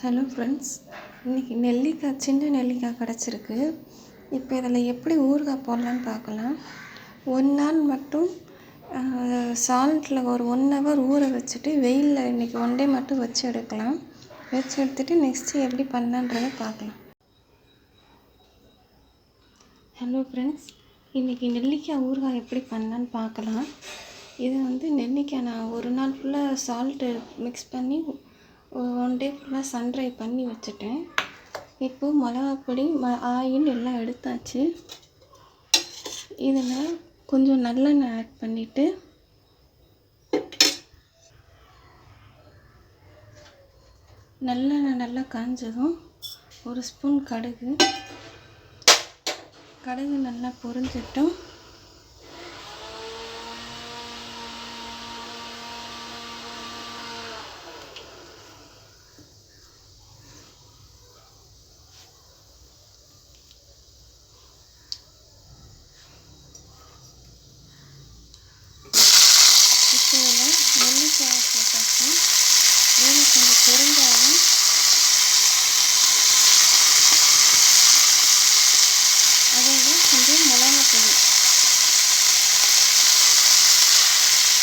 Hello friends, இன்றைக்கி நெல்லிக்காய் சின்ன நெல்லிக்காய் கிடச்சிருக்கு. இப்போ இதில் எப்படி ஊறுகாய் போடலான்னு பார்க்கலாம். 1 நாள் மட்டும் சால்ட்டில் ஒரு 1 ஹவர் ஊற வச்சுட்டு வெயிலில் இன்றைக்கி 1 டே மட்டும் வச்சு எடுக்கலாம். வச்சு எடுத்துகிட்டு நெக்ஸ்ட்டு எப்படி பண்ணலான்றதை பார்க்கலாம். ஹலோ ஃப்ரெண்ட்ஸ், இன்றைக்கி நெல்லிக்காய் ஊறுகாய் எப்படி பண்ணலான்னு பார்க்கலாம். இது நெல்லிக்காய் நான் 1 நாள் ஃபுல்லாக சால்ட்டு மிக்ஸ் பண்ணி 1 டே ஃபுல்லாக சன்ட்ரை பண்ணி வச்சுட்டேன். இப்போது மிளகாப்பொடி ஆயில் எல்லாம் எடுத்தாச்சு. இதில் கொஞ்சம் நல்லெண்ணெய் ஆட் பண்ணிவிட்டு நல்லெண்ணெய் நல்லா காஞ்சதும் 1 ஸ்பூன் கடுகு நல்லா பொரிஞ்சிட்டோம். நெல்லிக்காய் போட்டாச்சு. இதில் கொஞ்சம் பெருங்காயம், அதோட கொஞ்சம் மிளகாப்பொடி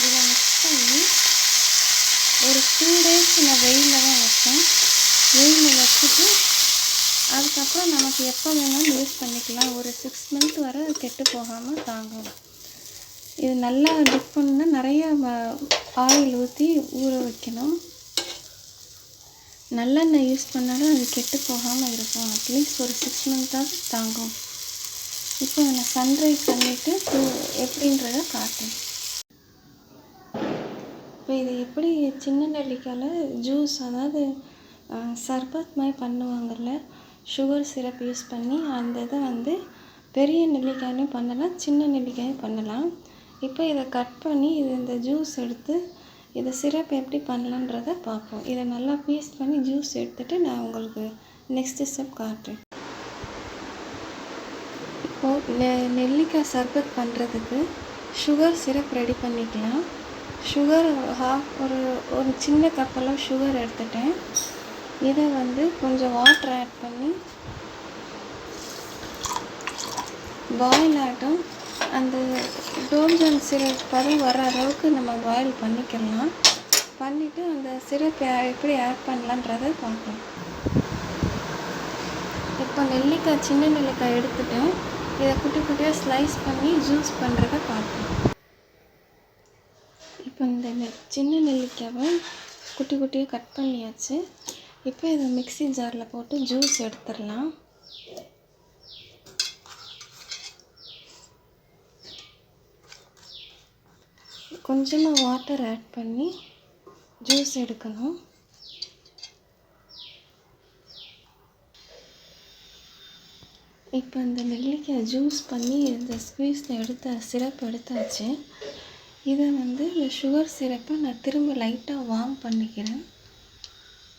இதை மிக்ஸ் பண்ணி ஒரு 2 டேஸ் நான் வெயிலில் தான் வைப்பேன். வெயிலில் வச்சுட்டு அதுக்கப்புறம் நமக்கு எப்போ வேணாலும் யூஸ் பண்ணிக்கலாம். ஒரு 6 மந்த் வரை கெட்டு போகாமல் தாங்கும். இது நல்லா டிப் பண்ணா நிறைய ஆயில் ஊற்றி ஊற வைக்கணும். நல்லெண்ணெய் யூஸ் பண்ணாலும் அது கெட்டு போகாமல் இருக்கும். அட்லீஸ்ட் ஒரு 6 மந்த்தாவது தாங்கும். இப்போ நான் சன்ட்ரை பண்ணிவிட்டு எப்படின்றத காட்டுறேன். இப்போ இது எப்படி சின்ன நெல்லிக்காயில் ஜூஸ், அதாவது சர்பத் மாதிரி பண்ணுவாங்கள்ல, சுகர் சிரப் யூஸ் பண்ணி அந்த இதை பெரிய நெல்லிக்காயும் பண்ணலாம், சின்ன நெல்லிக்காயும் பண்ணலாம். இப்போ இதை கட் பண்ணி இந்த ஜூஸ் எடுத்து இதை சிரப் எப்படி பண்ணலான்றதை பார்ப்போம். இதை நல்லா பீஸ் பண்ணி ஜூஸ் எடுத்துகிட்டு நான் உங்களுக்கு நெக்ஸ்ட் ஸ்டெப் காட்டுறேன். இப்போது நெல்லிக்காய் சர்பத் பண்ணுறதுக்கு சுகர் சிரப் ரெடி பண்ணிக்கலாம். சுகர் ஒரு சின்ன கப்பெல்லாம் சுகர் எடுத்துட்டேன். இதை கொஞ்சம் வாட்டர் ஆட் பண்ணி பாயில் ஆட்டும் அந்த டோல்ஜன் சிரப் பதம் வர அளவுக்கு நம்ம பாயில் பண்ணிக்கலாம். பண்ணிவிட்டு அந்த சிரப் எப்படி ஆட் பண்ணலான்றதை பார்க்கலாம். இப்போ நெல்லிக்காய் சின்ன நெல்லிக்காய் எடுத்துட்டேன். இதை குட்டி குட்டியாக ஸ்லைஸ் பண்ணி ஜூஸ் பண்ணுறதை பார்க்கலாம். இப்போ இந்த சின்ன நெல்லிக்காவை குட்டி குட்டியாக கட் பண்ணியாச்சு. இப்போ இதை மிக்ஸி ஜாரில் போட்டு ஜூஸ் எடுத்துடலாம். கொஞ்சமாக வாட்டர் ஆட் பண்ணி ஜூஸ் எடுக்கணும். இப்போ இந்த நெல்லிக்காய் ஜூஸ் பண்ணி இந்த ஸ்குவீஸில் எடுத்த சிரப் எடுத்தாச்சு. இதை இந்த சுகர் சிரப்பை நான் திரும்ப லைட்டாக வார்ம் பண்ணிக்கிறேன்.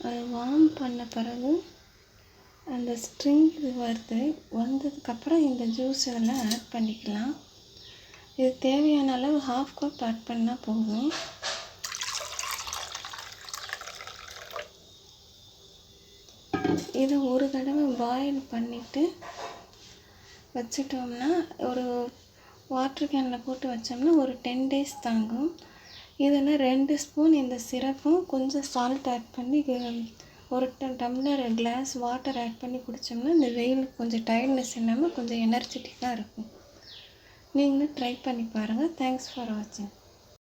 அது வார்ம் பண்ண பிறகு அந்த ஸ்ட்ரிங் வந்ததுக்கப்புறம் இந்த ஜூஸ் இதெல்லாம் ஆட் பண்ணிக்கலாம். இது தேவையான அளவு 1/2 கப் ஆட் பண்ணால் போதும். இதை ஒரு தடவை பாயில் பண்ணிவிட்டு வச்சிட்டோம்னா, ஒரு வாட்டர் கேனில் போட்டு வச்சோம்னா ஒரு 10 டேஸ் தாங்கும். இதில் 2 ஸ்பூன் இந்த சிரப்பும் கொஞ்சம் சால்ட் ஆட் பண்ணி ஒரு டம்ளர் கிளாஸ் வாட்டர் ஆட் பண்ணி குடித்தோம்னா இந்த வெயிலுக்கு கொஞ்சம் டயர்ட்னஸ் இல்லாமல் கொஞ்சம் எனர்ஜெட்டிக்காக இருக்கும். நீங்களும் ட்ரை பண்ணி பாருங்கள். தேங்க்ஸ் ஃபார் வாட்சிங்.